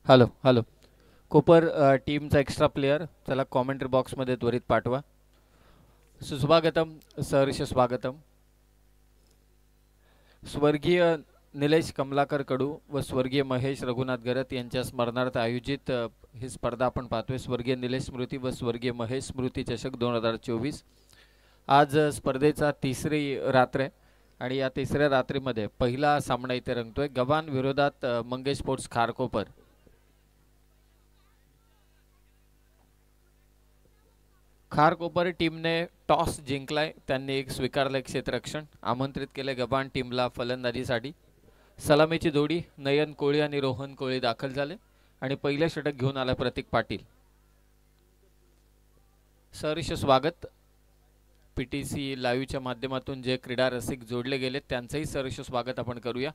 Hello hello. कोपर टीमचा extra player चला commentary बॉक्समध्ये त्वरित पाठवा. सुस्वागतम. सहर्ष स्वागतम. स्वर्गीय निलेश कमलाकर कडू व स्वर्गीय महेश रघुनाथ गरत यांच्या स्मरणार्थ आयोजित ही स्पर्धा आपण पाहतोय. स्वर्गीय निलेश स्मृती व स्वर्गीय महेश स्मृती चषक 2024. आज स्पर्धेचा तिसरी रात्र आहे आणि या तिसऱ्या रात्रीमध्ये पहिला सामना इथे रंगतोय. गव्हाण विरोधात मंगेश स्पोर्ट्स खारकोपर. खारकोपर टीमने टॉस जिंकलाय. त्यांनी एक स्वीकारलं क्षेत्ररक्षण. आमंत्रित केले गव्हाण टीमला फलंदाजीसाठी. सलामीची जोडी नयन कोळी आणि रोहन कोळी दाखल झाले आणि पहिले षटक घेऊन आला प्रतीक पाटील. सहर्ष स्वागत. PTC लाईव्हच्या माध्यमातून जे क्रीडा रसिक जोडले गेले त्यांचंही सहर्ष स्वागत आपण करूया.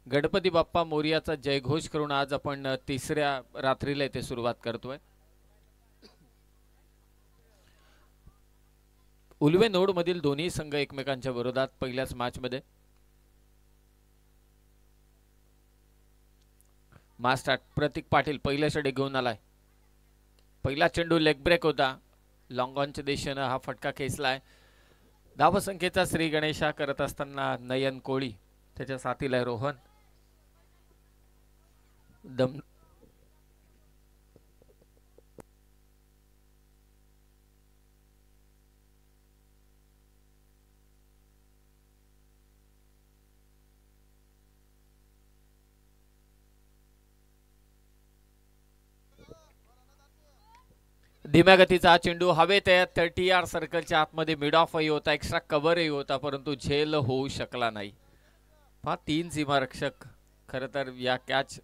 गणपती बाप्पा मोरयाचा जयघोष करून आज आपण तिसऱ्या रात्रीला इथे सुरुवात करतोय. उलवे नोडमधील दोन्ही संघ एकमेकांच्या विरोधात पहिल्याच मॅचमध्ये. मास्टर प्रतीक पाटील पहिल्या षटक घेऊन आलाय. पहिला चेंडू लेग ब्रेक होता. लॉंग ऑनच्या दिशेनं हा फटका खेचलाय. धावसंख्येचा श्री गणेशा करत असताना नयन कोळी त्याच्या साथीला रोहन. दम धीम्या गतीचा हा चेंडू हवेत आहे. 30 सर्कलच्या आतमध्ये मिड ऑफही होता, एक्स्ट्रा कव्हरही होता, परंतु झेल होऊ शकला नाही. हा तीन सीमारक्षक खरं तर या कॅच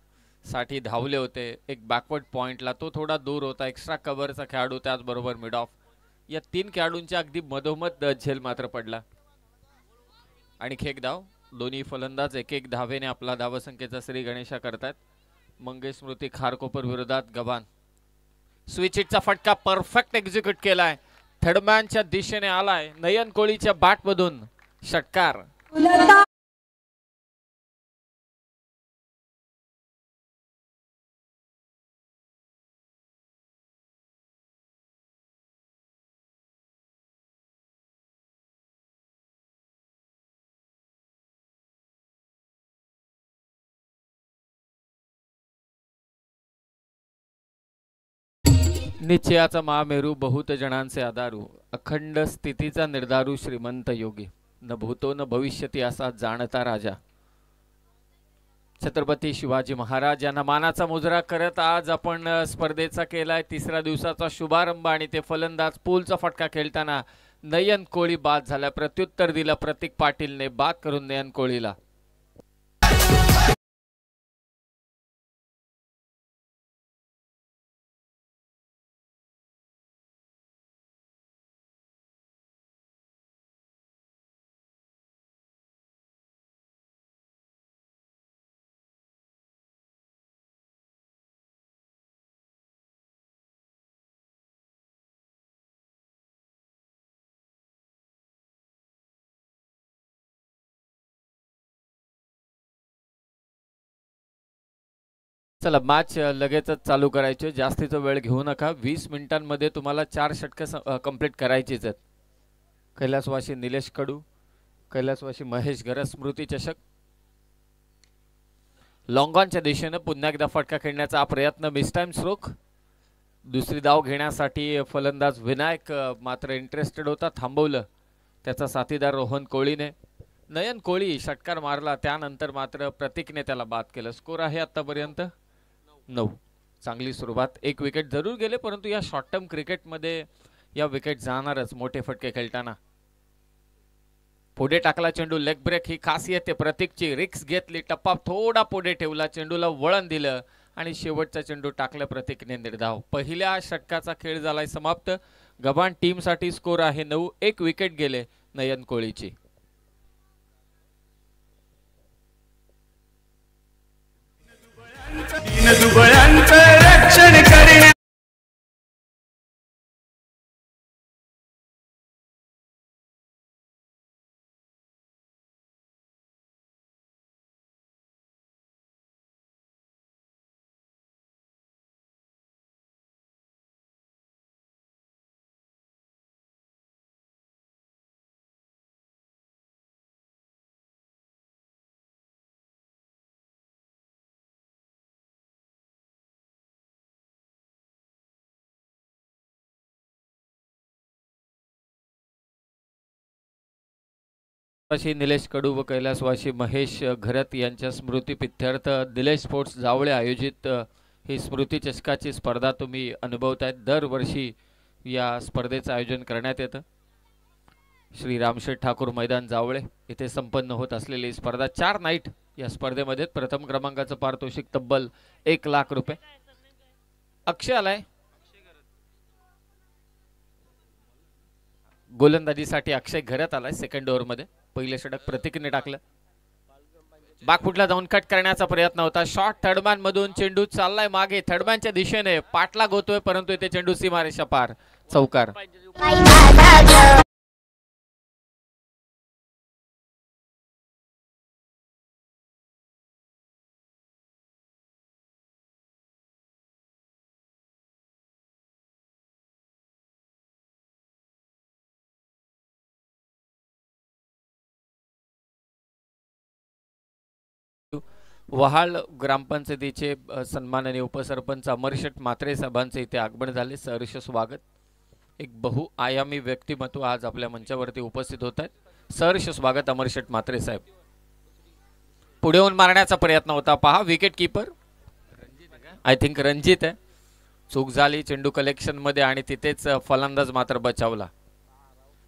साठी धावले होते. एक बॅकवर्ड पॉइंटला तो थोडा दूर होता. एक्स्ट्रा कव्हरचा खेळाडू त्याचबरोबर मिड ऑफ या तीन खेळाडूंच्या अगदी मधोमध झेल मात्र पडला. आणि खेक धाव. दोन्ही फलंदाज एक एक धावेने आपला धावसंख्येचा श्री गणेशा करतात. मंगेश स्मृती खारकोपर विरोधात गव्हाण. स्विच हिटचा फटका परफेक्ट एक्झिक्यूट केलाय. थर्डमॅनच्या दिशेने आलाय. नयन कोळीच्या बॅटमधून षटकार. निश्चयाचा महामेरू बहुत जणांचे आधारू. अखंड स्थितीचा निर्धारू श्रीमंत योगी. न भूतो न भविष्यती असा जाणता राजा. छत्रपती शिवाजी महाराज यांना मानाचा मुजरा करत आज आपण स्पर्धेचा केलाय तिसऱ्या दिवसाचा शुभारंभ. आणि ते फलंदाज पूलचा फटका खेळताना नयन कोळी बाद झाला. प्रत्युत्तर दिलं प्रतीक पाटीलने बाद करून नयन कोळीला. चला मॅच लगेचच चालू करायची. जास्तीचा वेळ घेऊ नका. 20 मिनिटांमध्ये तुम्हाला 4 षटकं कंप्लीट करायचीच आहेत. कैलासवासी निलेश कडू, कैलासवासी महेश गरज स्मृती चषक. लॉंगॉनच्या दिशेनं पुन्हा एकदा फटका खेळण्याचा हा प्रयत्न. Miss time stroke. दुसरी धाव घेण्यासाठी फलंदाज विनायक मात्र इंटरेस्टेड होता. थांबवलं त्याचा साथीदार रोहन कोळीने. नयन कोळी षटकार मारला त्यानंतर मात्र प्रतीकने त्याला बाद केलं. स्कोर आहे आतापर्यंत 9. चांगली सुरुवात. एक विकेट जरूर गेले परंतु या शॉर्ट टर्म क्रिकेटमध्ये या विकेट जाणारच मोठे फटके खेळताना. पुढे टाकला चेंडू लेग ब्रेक. ही खासियत आहे प्रतीकची. रिक्स घेतली. टप्पा थोडा पुढे ठेवला. चेंडूला वळण दिलं आणि शेवटचा चेंडू टाकला प्रतीकने निर्धाव. पहिल्या षटकाचा खेळ झालाय समाप्त. गव्हाण टीमसाठी स्कोर आहे 9. एक विकेट गेले नयन कोळीची. रक्षण करण्या वाशी निलेश कडू व कैलासवासी महेश घरत यांच्या स्मृतीप्रित्यर्थ निलेश स्पोर्ट्स जावळे आयोजित ही स्मृती चषकाची स्पर्धा तुम्ही अनुभवतायत। दरवर्षी या स्पर्धेचं आयोजन करण्यात येतं। श्री रामशेठ ठाकूर मैदान जावळे इथे संपन्न होत असलेली स्पर्धा 4 नाईट या स्पर्धेमध्ये प्रथम क्रमांकाचं पारितोषिक तब्बल 1 लाख रुपये। अक्षय आलाय गोलंदाजीसाठी, अक्षय घरात आलाय सेकंड ओव्हर मध्ये। पहिले षटक प्रतीकने टाकलं, बागफुटला जाऊन कट करण्याचा प्रयत्न होता। शॉट थर्डमॅन मधून चेंडू चाललाय मागे थर्डमॅनच्या दिशेने, पाठलाग होतोय परंतु इथे चेंडू सीमारेषा पार, चौकार। वहाळ ग्रामपंचायतीचे सन्माननीय उपसरपंच अमरशेठ म्हात्रे साहेबांचे इथे आगमन झाले। सहर्ष स्वागत। एक बहुआयामी व्यक्तिमत्व आज आपल्या मंचावरती उपस्थित होत आहेत। सहर्ष स्वागत अमरशेठ म्हात्रे साहेब। पुढे येऊन मारण्याचा प्रयत्न होता, पहा wicket keeper I think Ranjit आहे, चूक झाली चेंडू कलेक्शन मध्ये आणि तिथेच फलंदाज मात्र बचावला।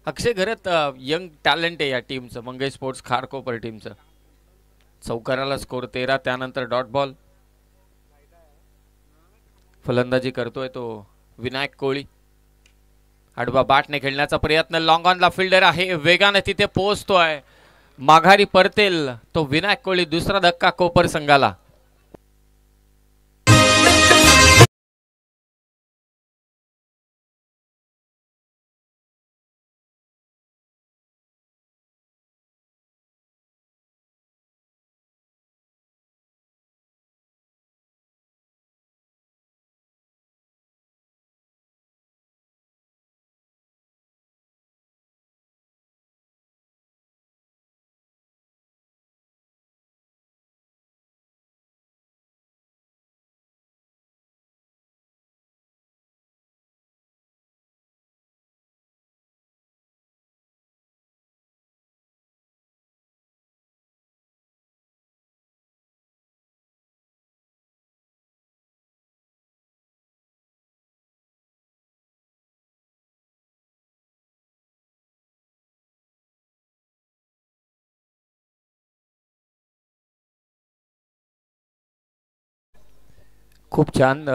अक्षय घरत यंग टॅलेंट आहे या टीमचं, मंगेश स्पोर्ट्स खारकोपर टीमचं। चौकाराला स्कोर 13, त्यानंतर डॉट बॉल। फलंदाजी करतोय तो विनायक कोळी, आडवा बॅटने खेळण्याचा प्रयत्न, लॉंग ऑनला फिल्डर आहे, वेगाने तिथे पोहोचतोय, माघारी परतेल तो विनायक कोळी। दुसरा धक्का कोपर संघाला। खूप छान,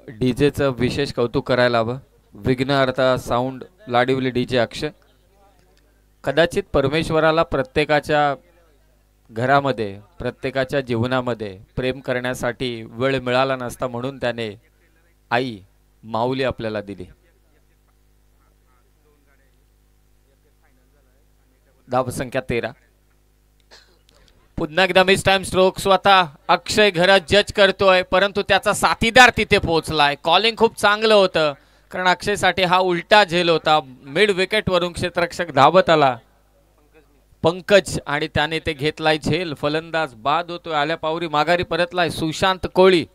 डीजेचं विशेष कौतुक करायला हवं। विघ्नहर्ता साऊंड लाडिवली डीजे अक्षय। कदाचित परमेश्वराला प्रत्येकाच्या घरामध्ये प्रत्येकाच्या जीवनामध्ये प्रेम करण्यासाठी वेळ मिळाला नसता, म्हणून त्याने आई माऊली आपल्याला दिली। धावसंख्या 13। पुन्हा एकदा मिस टाइम स्ट्रोक, स्वतः अक्षय घरात जज करतोय परंतु त्याचा साथीदार तिथे पोहोचलाय। कॉलिंग खूप चांगलं होतं कारण अक्षयसाठी हा उलटा झेल होता। मिड विकेट वरून क्षेत्ररक्षक धावत आला पंकज आणि त्याने ते घेतलाय झेल। फलंदाज बाद होतोय, आल्या पावरी माघारी परतलाय सुशांत कोळी।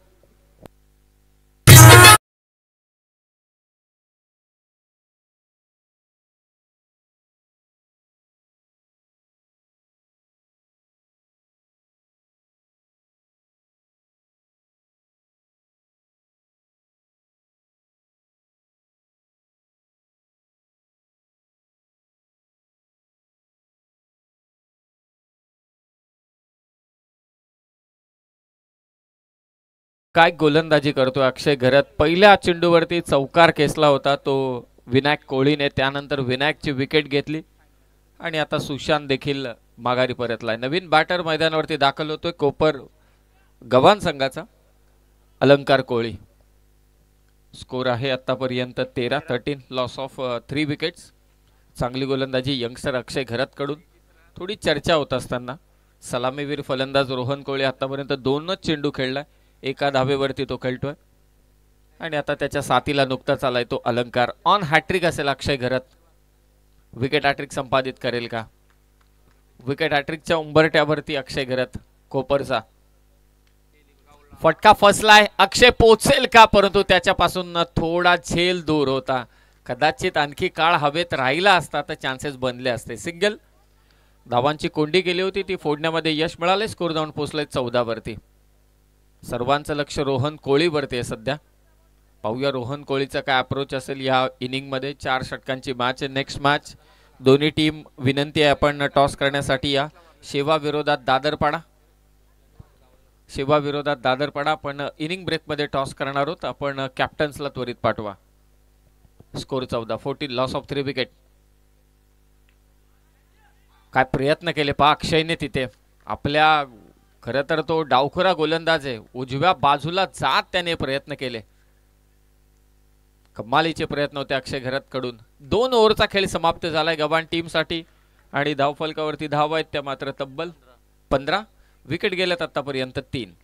काय गोलंदाजी करतोय अक्षय घरात। पहिल्या चेंडूवरती चौकार खेचला होता तो विनायक कोळीने, त्यानंतर विनायकची विकेट घेतली आणि आता सुशांत देखील माघारी परतलाय। नवीन बॅटर मैदानावरती दाखल होतोय कोपर गव्हाण संघाचा अलंकार कोळी। स्कोर आहे आतापर्यंत 13 लॉस ऑफ 3 विकेट्स। चांगली गोलंदाजी यंगस्टर अक्षय घरात कडून। थोडी चर्चा होत असताना सलामीवीर फलंदाज रोहन कोळी आतापर्यंत 2च चेंडू खेळलाय, एका धावेवरती तो खेळतोय आणि आता त्याच्या साथीला नुकताच आलाय तो अलंकार। ऑन हॅट्रिक असेल अक्षय घरात, विकेट हॅट्रिक संपादित करेल का? विकेट हॅट्रिकच्या उंबरट्यावरती अक्षय घरात कोपरचा फटका फसलाय, अक्षय पोचेल का? परंतु त्याच्यापासून थोडा झेल दूर होता, कदाचित आणखी काळ हवेत राहिला असता तर चान्सेस बनले असते। सिंगल धावांची कोंडी गेली होती, ती फोडण्यामध्ये यश मिळाले. स्कोर जाऊन पोहोचले 14 वरती. सर्वांचं लक्ष रोहन कोळीवरती आहे सध्या. पाहूया रोहन कोळीचा काय अप्रोच असेल या इनिंगमध्ये. 4 षटकांची मॅच आहे. नेक्स्ट मॅच दोन्ही टीम विनंती आहे आपण टॉस करण्यासाठी या. शेवा विरोधात दादरपाडा. शेवा विरोधात दादरपाडा. पण इनिंग ब्रेकमध्ये टॉस करणार आहोत आपण. कॅप्टन्सला त्वरित पाठवा. स्कोर 14-14. Loss of 3 wicket. काय प्रयत्न केले पहा अक्षयने तिथे. आपल्या खरं तर तो डावखुरा गोलंदाज आहे. उजव्या बाजूला जात त्याने प्रयत्न केले. कमालीचे प्रयत्न होते अक्षय घरतकडून. 2 ओव्हरचा खेळ समाप्त झालाय गव्हाण टीमसाठी आणि धावफलकावरती धावा आहेत त्या मात्र तब्बल 15. विकेट गेल्यात आतापर्यंत 3.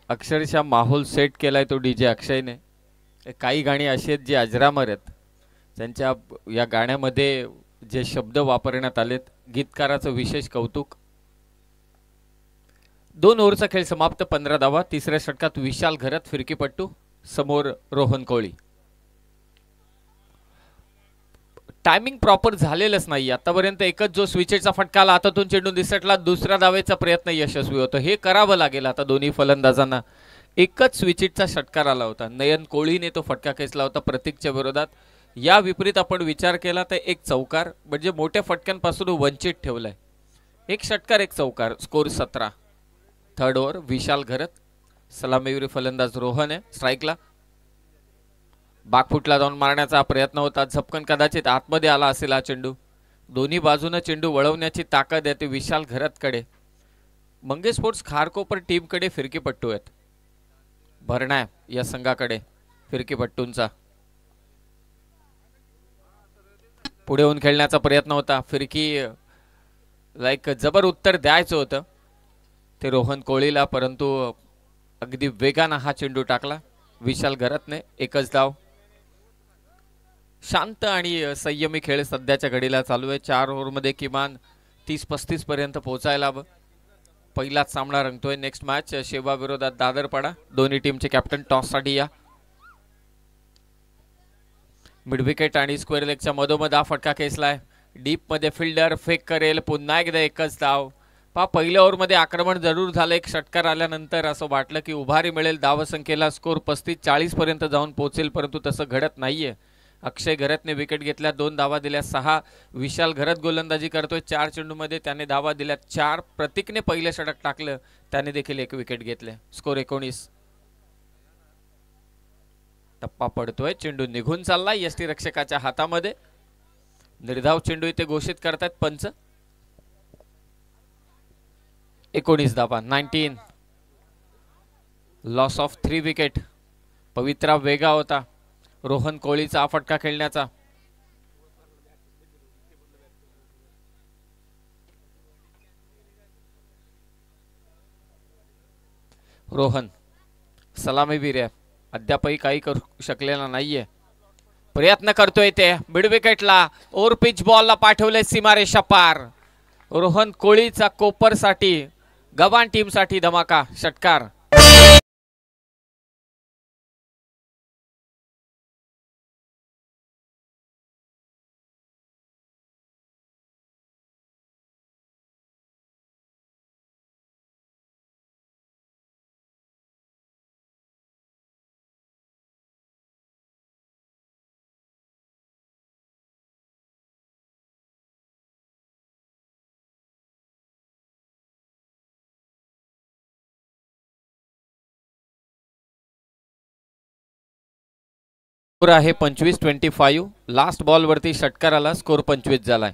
अक्षरशः माहोल सेट केलाय तो डीजे अक्षयने. काही गाणी अशी आहेत जी अजरामर आहेत. त्यांच्या या गाण्यामध्ये जे शब्द वापरण्यात आलेत, गीतकाराचं विशेष कौतुक. 2 ओव्हरचा खेळ समाप्त. 15 धावा. तिसऱ्या षटकात विशाल घरत फिरकीपट्टू समोर रोहन कोळी. टायमिंग प्रॉपर झालेलंच नाही आतापर्यंत. एकच जो स्विचेटचा फटका आला, हातातून चेंडू निसटला. दुसऱ्या धावेचा प्रयत्न यशस्वी होतो. हे करावं लागेल आता दोन्ही फलंदाजांना. एकच स्विचेटचा षटकार आला होता. नयन कोळीने तो फटका खेचला होता प्रतीकच्या विरोधात. या विपरीत आपण विचार केला तर एक चौकार म्हणजे मोठ्या फटक्यांपासून वंचित ठेवलाय. 1 षटकार 1 चौकार. Score 17. Third over. Vishal Gharat. सलामीवीर फलंदाज रोहन आहे स्ट्राईकला. बागफुटला जाऊन मारण्याचा प्रयत्न होता. झपकन कदाचित आतमध्ये आला असेल हा चेंडू. दोन्ही बाजूने चेंडू वळवण्याची ताकद आहे ती विशाल घरतकडे. मंगेश स्पोर्ट्स खारकोपर टीमकडे फिरकीपट्टू आहेत. भरणा या संघाकडे फिरकीपट्टूंचा. पुढे येऊन खेळण्याचा प्रयत्न होता. फिरकी लाईक जबर उत्तर द्यायचं होतं ते रोहन कोळीला, परंतु अगदी वेगानं हा चेंडू टाकला विशाल घरतने. एकच धाव. शांत आणि संयमी खेळ सध्याच्या घडीला चालू आहे. 4 ओव्हरमध्ये किमान 30-35 पर्यंत पोहोचायला हवं. पहिलाच सामना रंगतोय. नेक्स्ट मॅच शेवा विरोधात दादरपाडा. दोन्ही टीमचे कॅप्टन टॉससाठी या. मिड विकेट आणि स्क्वेअर लेगच्या मधोमध हा फटका खेचलाय. डीप मध्ये फिल्डर फेक करेल. पुन्हा एकदा एकच धाव. पहा पहिल्या ओव्हरमध्ये आक्रमण जरूर झालं. 1 षटकार आल्यानंतर असं वाटलं की उभारी मिळेल धावसंख्येला. स्कोर 35-40 पर्यंत जाऊन पोहोचेल, परंतु तसं घडत नाहीये. अक्षय घरतने विकेट घेतल्या. 2 धावा दिल्या. 6 विशाल घरत गोलंदाजी करतोय. 4 चेंडूमध्ये त्याने धावा दिल्या 4. प्रतीकने पहिले षटक टाकलं, त्याने देखील 1 विकेट घेतले. स्कोर 19. टप्पा पडतोय. चेंडू निघून चाललाय यष्टी रक्षकाच्या हातामध्ये. निर्धाव चेंडू इथे घोषित करतायत पंच. 19 धावा. 19. Loss of 3 wicket. पवित्रा वेगा होता रोहन कोळीचा फटका खेळण्याचा. रोहन सलामीवीर आहे. अद्यापही काही करू शकलेला नाहीये. प्रयत्न करतोय ते मिड विकेटला. ओव्हर पिच बॉलला पाठवले सीमारेषा पार. रोहन कोळीचा कोपरसाठी गव्हाण टीमसाठी धमाका षटकार. स्कोर आहे 25-25. लास्ट बॉल वरती षटकार आला. स्कोर 25 झालाय.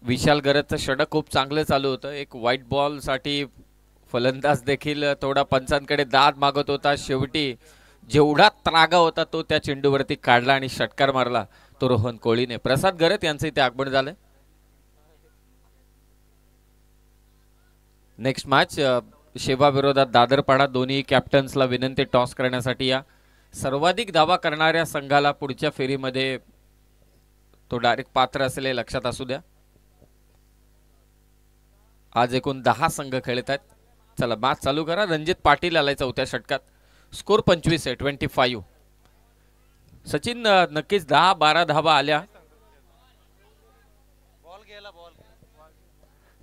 विशाल गरजचं षटक खूप चांगलं चालू होतं. एक व्हाईट बॉल साठी फलंदाज देखील थोडा पंचांकडे दाद मागत होता. शेवटी जेवढा त्रागा होता तो त्या चेंडूवरती काढला आणि षटकार मारला तो रोहन कोळीने. प्रसाद गरत यांचं इथे आगमन झालंय. नेक्स्ट मॅच शेवा विरोधात दादरपाडा. दोन्ही कॅप्टन्सला विनंती टॉस करण्यासाठी या. सर्वाधिक धावा करणाऱ्या संघाला पुढच्या फेरीमध्ये तो डायरेक्ट पात्र असेल हे लक्षात असू द्या. आज एकूण 10 संघ खेळत आहेत. चला मॅच चालू करा. रणजित पाटील आलाय चौथ्या षटकात. स्कोर 25 आहे, 25. सचिन नक्कीच 10-12 धावा आल्या.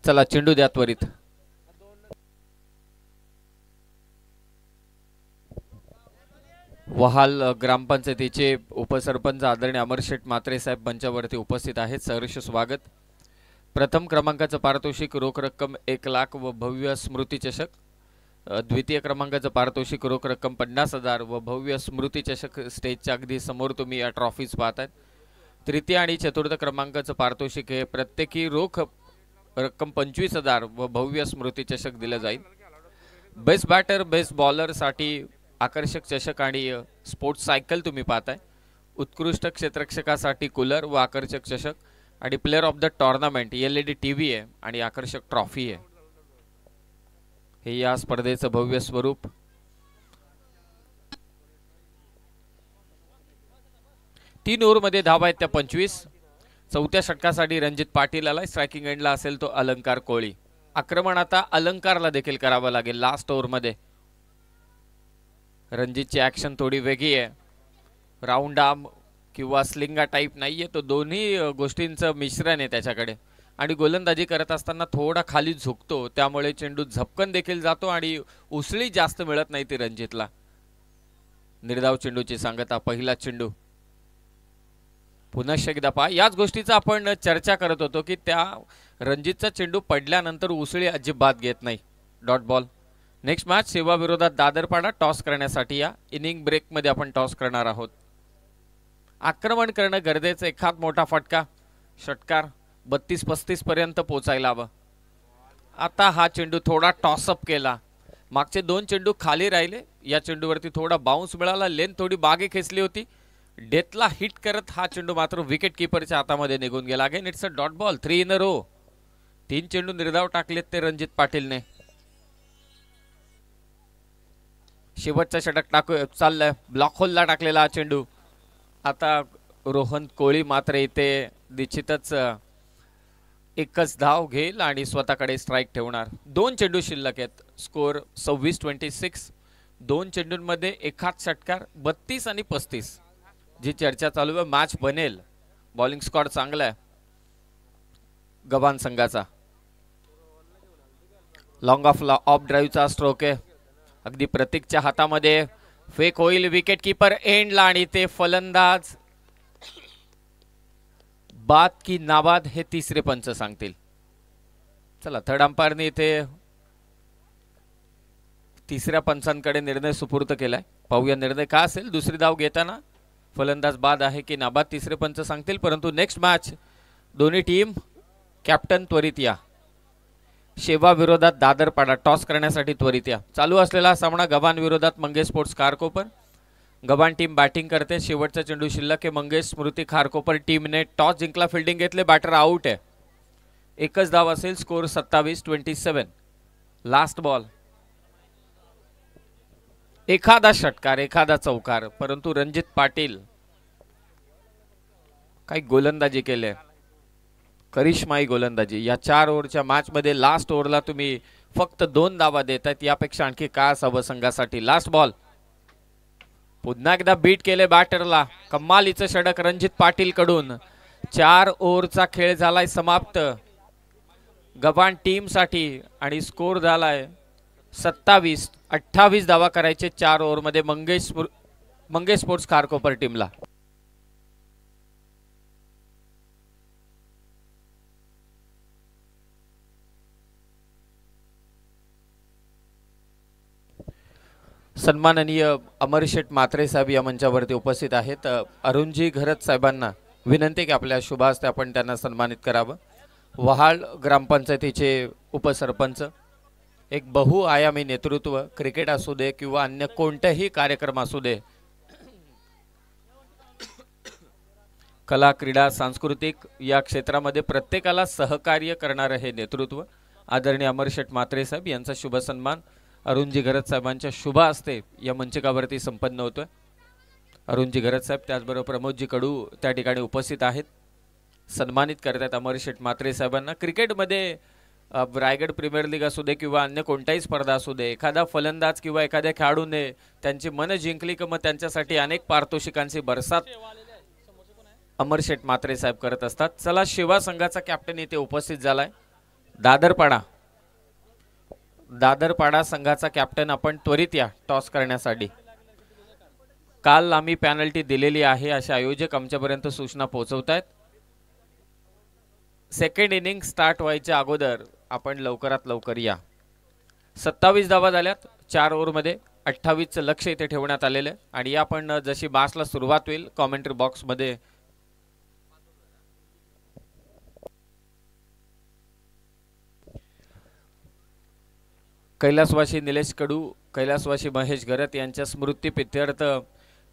चला चेंडू द्या त्वरित. वहाल ग्रामपंचायतीचे उपसरपंच आदरणीय अमरशेठ म्हात्रे साहेब मंचावरती उपस्थित आहेत. सहर्ष स्वागत. प्रथम क्रमांकाचं पारितोषिक रोख रक्कम 1 लाख व भव्य स्मृती चषक. द्वितीय क्रमांकाचं पारितोषिक रोख रक्कम 50,000 व भव्य स्मृती चषक स्टेजच्या अगदी समोर तुम्ही या ट्रॉफीज पाहताय. तृतीय आणि चतुर्थ क्रमांकाचं पारितोषिक हे प्रत्येकी रोख रक्कम 25,000 व भव्य स्मृती चषक दिलं जाईल. बेस्ट बॅटर बेस्ट बॉलरसाठी आकर्षक चषक आणि स्पोर्ट्स सायकल तुम्ही पाहताय. उत्कृष्ट क्षेत्ररक्षकासाठी कूलर व आकर्षक चषक आणि player of the tournament LED TV आहे आणि आकर्षक ट्रॉफी आहे. हे या स्पर्धेचं भव्य स्वरूप. तीन ओव्हरमध्ये धावा आहेत त्या 25. चौथ्या षटकासाठी रणजित पाटील आलाय. स्ट्रायकिंग एंडला असेल तो अलंकार कोळी. आक्रमण आता अलंकारला देखील करावं लागेल लास्ट ओव्हरमध्ये. रणजितची ॲक्शन थोडी वेगळी आहे. राऊंड आर्म किंवा स्लिंगा टाईप नाही आहे तो. दोन्ही गोष्टींचं मिश्रण आहे त्याच्याकडे. आणि गोलंदाजी करत असताना थोडा खाली झुकतो त्यामुळे चेंडू झपकन देखील जातो आणि उसळी जास्त मिळत नाही ती रणजितला. निर्धाव चेंडूची सांगता. पहिला चेंडू पुन्हा एकदा पहा. याच गोष्टीचा आपण चर्चा करत होतो की त्या रणजितचा चेंडू पडल्यानंतर उसळी अजिबात घेत नाही. Dot ball. नेक्स्ट मॅच सेवा विरोधात दादरपाडा. टॉस करण्यासाठी या. इनिंग ब्रेकमध्ये आपण टॉस करणार आहोत. आक्रमण करणं गरजेचं. एखाद मोठा फटका षटकार 32-35 पर्यंत पोचायला हवं. आता हा चेंडू थोडा टॉसअप केला. मागचे 2 चेंडू खाली राहिले. या चेंडूवरती थोडा बाउन्स मिळाला. लेन थोडी बागे खेचली होती. डेथला हिट करत हा चेंडू मात्र विकेट किपरच्या हातामध्ये निघून गेला. Again it's a dot ball. 3 in a row. 3 चेंडू निर्धाव टाकलेत ते रणजित पाटीलने. शेवटचा षटक टाकू चाललाय. ब्लॉक होलला टाकलेला हा चेंडू. आता रोहन कोळी मात्र इथे निश्चितच एकच धाव घेईल आणि स्वतःकडे स्ट्राईक ठेवणार. 2 चेंडू शिल्लक आहेत. स्कोर 26-26. 2 चेंडूंमध्ये एखाद षटकार. 32 आणि 35 जी चर्चा चालू आहे. मॅच बनेल. बॉलिंग स्क्वॉड चांगला आहे गव्हाण संघाचा. लॉंग ऑफ ड्राईव्हचा स्ट्रोक आहे. अगदी प्रतीकच्या हातामध्ये. फेक होईल. विकेट किपर एंडला आणि ते फलंदाज बाद की नाबाद हे तिसरे पंच सांगतील. चला थर्ड अंपायरने इथे तिसऱ्या पंचांकडे निर्णय सुपूर्द केलाय. पाहूया निर्णय काय असेल. दुसरी धाव घेताना फलंदाज बाद आहे की नाबाद तिसरे पंच सांगतील. परंतु नेक्स्ट मॅच दोन्ही टीम कॅप्टन त्वरित या. शेवा विरोधात दादरपाडा. टॉस करण्यासाठी त्वरित या. चालू असलेला सामना गव्हाण विरोधात मंगेश स्पोर्ट्स खारकोपर. गव्हाण टीम बॅटिंग करते. शेवटचा चेंडू शिल्लक आहे. मंगेश स्मृती खारकोपर टीमने टॉस जिंकला. फिल्डिंग घेतले. बॅटर आउट आहे. एकच धाव असेल. स्कोर 27-27. Last ball. एखादा षटकार एखादा चौकार. परंतु रणजित पाटील काही गोलंदाजी केले. करिश्माई गोलंदाजी. या 4 ओव्हरच्या मॅच मध्ये लास्ट ओव्हरला तुम्ही फक्त 2 धावा देतायत. यापेक्षा आणखी काय असावं संघासाठी. Last ball. पुन्हा एकदा बीट केले बॅटरला. कमालीचं षटक रणजित पाटील कडून. 4 ओव्हरचा खेळ झालाय समाप्त गव्हाण टीम साठी आणि स्कोर झालाय 27-28 धावा करायचे 4 ओव्हरमध्ये मंगेश स्पोर्ट्स खारकोपर टीमला. सन्माननीय अमरशेठ म्हात्रे साहेब या मंचावरती उपस्थित आहेत. अरुणजी घरत साहेबांना विनंती की आपल्या शुभ हस्ते आपण त्यांना सन्मानित करावं. वहाळ ग्रामपंचायतीचे उपसरपंच, एक बहुआयामी नेतृत्व, क्रिकेट असू दे किंवा अन्य कोणताही कार्यक्रम असू दे, कला क्रीडा सांस्कृतिक या क्षेत्रामध्ये प्रत्येकाला सहकार्य करणारे हे नेतृत्व आदरणीय अमरशेठ म्हात्रे साहेब यांचा शुभ सन्मान अरुणजी घरत साहेबांच्या शुभ हस्ते या मंचकावरती संपन्न होतोय। अरुणजी घरत साहेब त्याचबरोबर प्रमोदजी कडू त्या ठिकाणी उपस्थित आहेत, सन्मानित करतात अमरशेठ म्हात्रे साहेबांना। क्रिकेटमध्ये रायगड प्रीमियर लीग असू दे किंवा अन्य कोणताही स्पर्धा असू दे, एखादा फलंदाज किंवा एखाद्या खेळाडूने त्यांची मन जिंकली की मग त्यांच्यासाठी अनेक पारितोषिकांची बरसात अमरशेठ म्हात्रे साहेब करत असतात। चला, शिवा संघाचा कॅप्टन इथे उपस्थित झालाय, दादरपाडा संघाचा कॅप्टन आपण त्वरित या टॉस करण्यासाठी। काल आम्ही पेनल्टी दिलेली आहे असे आयोजक आमच्यापर्यंत सूचना पोहोचवत आहेत। सेकंड इनिंग स्टार्ट व्हायच्या अगोदर आपण लवकरात लवकर या। 27 धावा झाल्यात 4 ओव्हरमध्ये, 28चं लक्ष इथे ठेवण्यात आलेलं आहे आणि आपण जशी बासला सुरुवात होईल कॉमेंट्री बॉक्समध्ये कैलासवासी निलेश कडू, कैलासवासी महेश घरत यांच्या स्मृती प्रित्यर्थ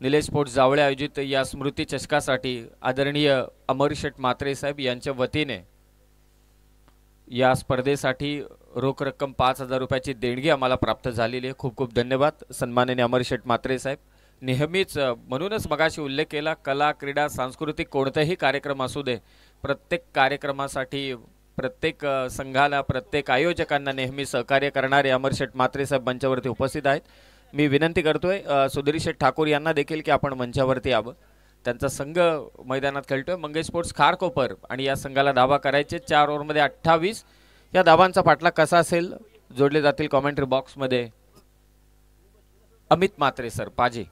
निलेश स्पोर्ट्स जावळे आयोजित या स्मृती चषकासाठी आदरणीय अमरशेठ म्हात्रे साहेब यांच्या वतीने या स्पर्धेसाठी रोख रक्कम 5000 रुपयाची देणगी आम्हाला प्राप्त झालेली आहे। खूप खूप धन्यवाद सन्माननीय अमरशेठ म्हात्रे साहेब। नेहमीच म्हणूनच मगाशी उल्लेख केला, कला क्रीडा सांस्कृतिक कोणताही कार्यक्रम असू दे, प्रत्येक कार्यक्रमासाठी प्रत्येक संघाला प्रत्येक आयोजकांना नेहमी सहकार्य करणारे अमरशेठ म्हात्रे साहेब मंचावरती उपस्थित आहेत। मी विनंती करतोय सुधीर शेठ ठाकूर यांना देखील की आपण मंचावरती यावं, त्यांचा संघ मैदानात खेळतोय मंगेश स्पोर्ट्स खारकोपर आणि या संघाला धावा करायचे 4 ओव्हरमध्ये 28। या धावांचा पाठलाग कसा असेल जोडले जातील कॉमेंट्री बॉक्समध्ये अमित म्हात्रे सर पाजे।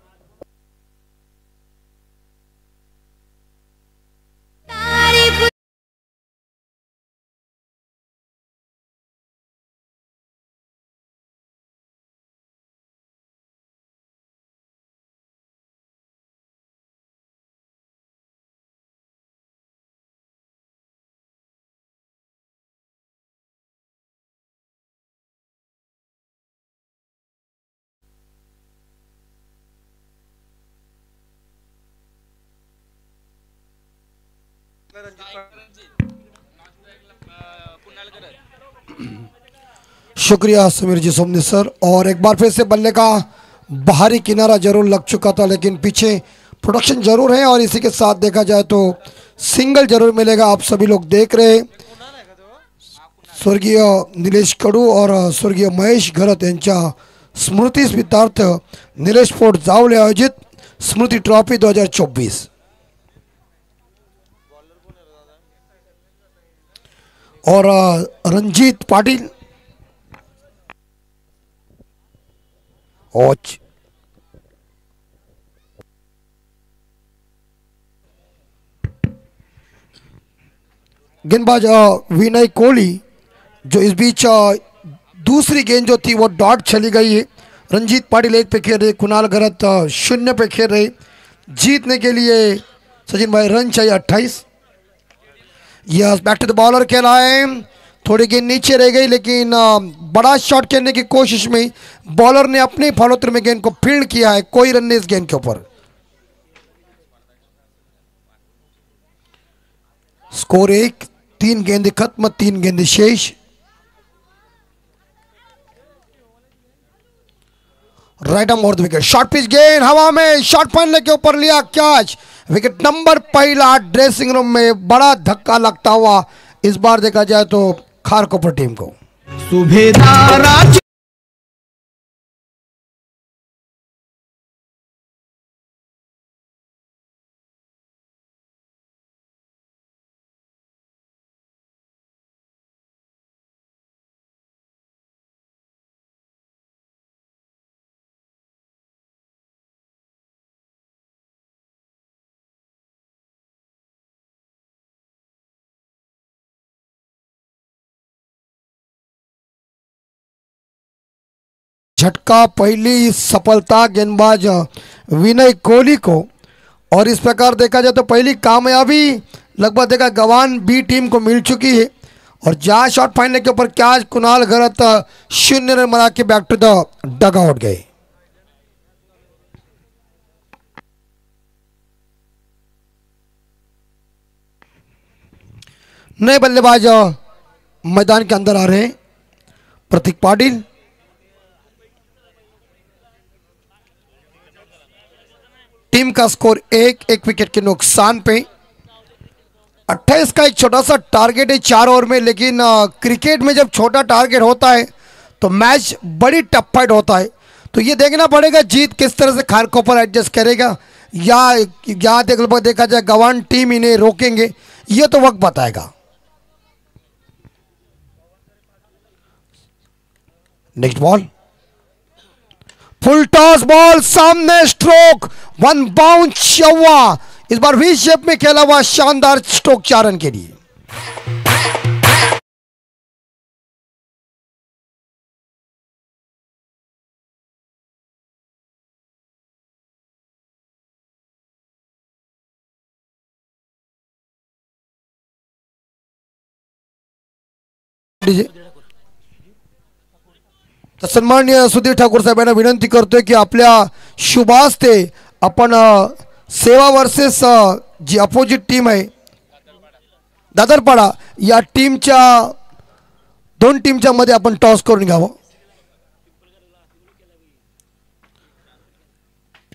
शुक्रिया समीर जी सोमनी सर। और एक बार फिर से बल्ले का बाहरी किनारा जरूर लग चुका था, लेकिन पीछे प्रोडक्शन जरूर है और इसी के साथ देखा जाए तो सिंगल जरूर मिलेगा। आप सभी लोग देख रहे स्वर्गीय निलेश कडू और स्वर्गीय महेश घरत यांच्या स्मृती स्मितार्थ निलेश स्पोर्ट्स जावले आयोजित स्मृति ट्रॉफी 2024 और रंजीत पाटिल ओच गेंदबाज विनय कोहली, जो इस बीच दूसरी गेंद जो थी वो डॉट चली गई है। रंजीत पाटिल 1 पे खेल रहे, कुणाल घरत 0 पे खेल रहे। जीतने के लिए सचिन भाई रन चाहिए 28। Yes, back to the bowler खेला है, थोड़ी गेंद नीचे रह गई, लेकिन बड़ा शॉट खेलने की कोशिश में बॉलर ने अपने फॉलोथ्रू में गेंद को फील्ड किया है। कोई रन नहीं इस गेंद के ऊपर। स्कोर 1, 3 गेंद खत्म, 3 गेंद शेष। Right arm over the wicket, short pitch गेंद हवा में, शॉर्ट फैनले के ऊपर लिया कैच। विकेट नंबर पहला ड्रेसिंग रूम में बड़ा धक्का लगता हुआ इस बार देखा जाए तो खारकोपर टीम को। सुबेदार झटका, पहली सफलता गेंदबाज विनय कोहली को। और इस प्रकार देखा जाए तो पहली कामयाबी लगभग देखा गवान बी टीम को मिल चुकी है। और जहां शॉट फाइनल के ऊपर कैच कुणाल गरत 0 रन बना के back to the dugout गए। नए बल्लेबाज मैदान के अंदर आ रहे हैं। प्रतीक पाटिल, टीम का स्कोर एक विकेट के नुकसान पे। 28 का एक छोटा सा टारगेट है 4 ओवर में, लेकिन क्रिकेट में जब छोटा टारगेट होता है तो मैच बड़ी टफ फाइट होता है। तो ये देखना पड़ेगा जीत किस तरह से खारकों पर एडजस्ट करेगा, या देखा जाए गवान टीम इन्हें रोकेंगे, ये तो वक्त बताएगा। नेक्स्ट बॉल, फुल टॉस बॉल, सामने स्ट्रोक, 1 बाउंस चौवा। इस बार वी शेप में खेला हुआ शानदार स्ट्रोक 4 रन के लिए। तर सन्माननीय सुधीर ठाकूर साहेबांना विनंती करतोय की आपल्या शुभास्ते आपण सेवा वर्सेस जी अपोजिट टीम आहे दादरपाडा, या टीमच्या 2 टीमच्या मध्ये आपण टॉस करून घ्यावं।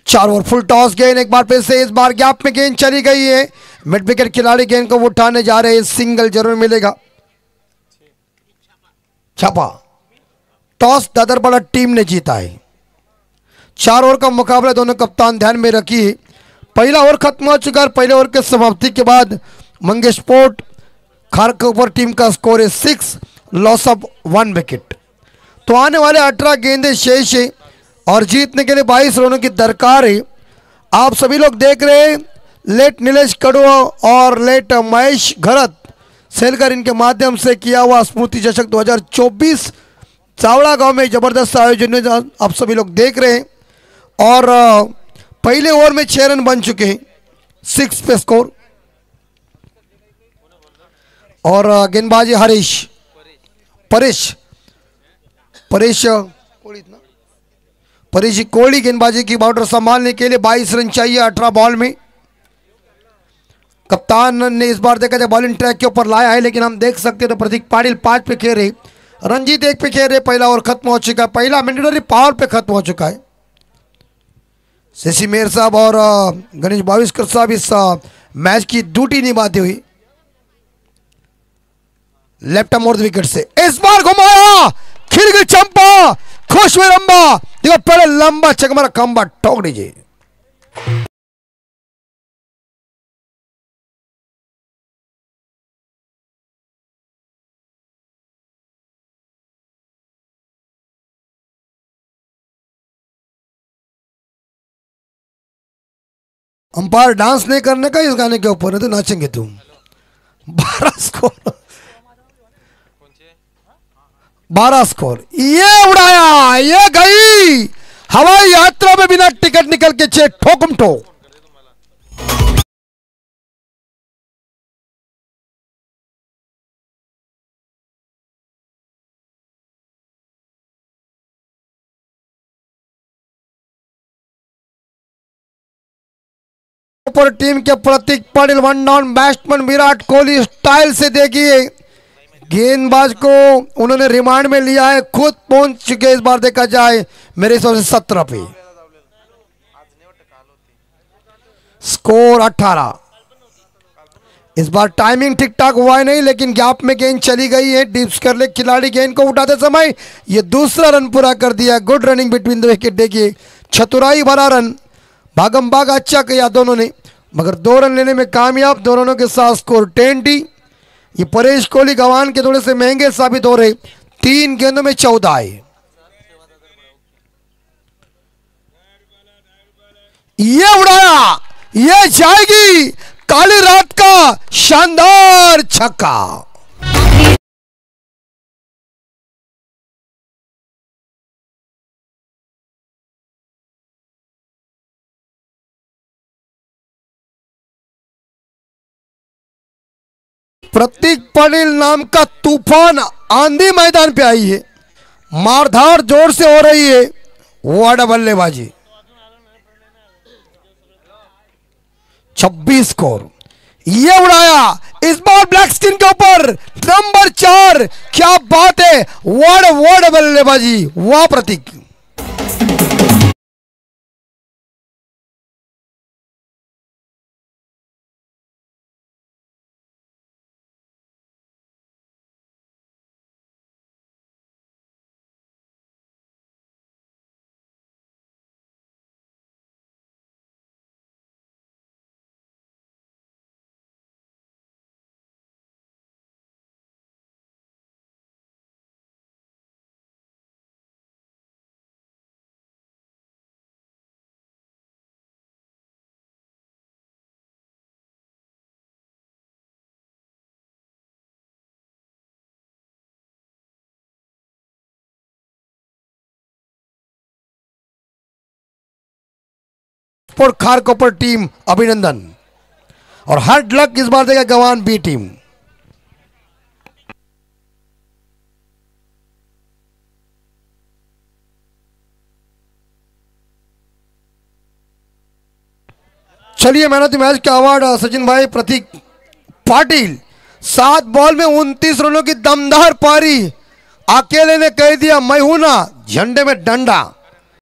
4 ओवर फुल टॉस गेंद एक बार फिर से, इस बार गैप में गेंद चली गई है। मिड विकेट खिलाड़ी गेंद को उठाने जा रहे हैं, सिंगल जरूर मिलेगा। छापा, टॉस दादरपाड़ा टीम ने जीता है। 4 ओवर का मुकाबला दोनों कप्तान ध्यान में रखिए। पहला ओवर खत्म हो चुका है। पहले ओवर के समाप्ति के बाद मंगेश पोर्ट खारकोपर टीम का स्कोर है 6, लॉस ऑफ 1 विकेट। तो आने वाले 18 गेंदें शेष है और जीतने के लिए 22 रनों की दरकार है। आप सभी लोग देख रहे हैं लेट नीलेश कड़ुआ और लेट महेश घरत सेलकर इनके माध्यम से किया हुआ स्मृति चषक 2024 चावड़ा गांव में जबरदस्त आयोजन में आप सभी लोग देख रहे हैं। और पहले ओवर में 6 रन बन चुके हैं, 6 पे स्कोर। और गेंदबाजी हरीश परेश कोहली गेंदबाजी की बाउंड्री संभालने के लिए 22 रन चाहिए 18 बॉल में। कप्तान ने इस बार देखा जाए बॉलिंग ट्रैक के ऊपर लाया है, लेकिन हम देख सकते हैं तो प्रतीक पाटिल 5 पे खेल रहे, रंजीत 1 पे खेल रहे। पहला ओवर खत्म हो चुका है, पहला मैंडेटरी पावर पे खत्म हो चुका है। शशि मेहर साहब और गणेश भाविस्कर साहब इस मैच की ड्यूटी निभाते हुए लेफ्ट मोड़ विकेट से इस बार घुमाया, खिल गई चंपा, खुश हुए लंबा। देखो पहले लंबा चकमारा खंबा ठोक दीजिए। अंपायर डांस नहीं करने का इस गाने के ऊपर, नहीं तो नाचेंगे तुम। 12 स्कोर, ये उड़ाया, ये गई हवाई यात्रा में बिना टिकट निकल के 6 ठोकम ठोक। पर टीम के प्रतीक Patil 1 down batsman Virat Kohli style से देखिए गेंदबाज को उन्होंने रिमांड में लिया है, खुद पहुंच चुके इस बार देखा जाए मेरे हिसाब से 17 पे। स्कोर 18। इस बार टाइमिंग ठीक ठाक हुआ है नहीं, लेकिन गैप में गेंद चली गई है। डिप्स कर ले खिलाड़ी गेंद को उठाते समय ये दूसरा रन पूरा कर दिया। Good running between the wicket, देखिए चतुराई भरा रन, भागम भाग अच्छा किया दोनों ने, मगर 2 रन लेने में कामयाब। 2 रनों के साथ स्कोर 10। ये परेश कोहली गवान के थोड़े से महंगे साबित हो रहे, 3 गेंदों में 14 है। ये उड़ाया, ये जाएगी, काली रात का शानदार छक्का। प्रतीक पाटिल नाम का तूफान आंधी मैदान पे आई है, मारधार जोर से हो रही है। वाड़ा बल्लेबाजी 26 स्कोर, ये उड़ाया इस बार ब्लैक स्क्रीन के ऊपर नंबर 4। क्या बात है, वाड़ बल्लेबाजी, वाह प्रतीक। और खारकोपर टीम अभिनंदन, और हार्ड लक इस बार देगा गवान बी टीम। चलिए मैन ऑफ द मैच का अवार्ड सचिन भाई प्रतीक पाटिल। 7 बॉल में 29 रनों की दमदार पारी, अकेले ने कह दिया मैं हूं ना, झंडे में डंडा।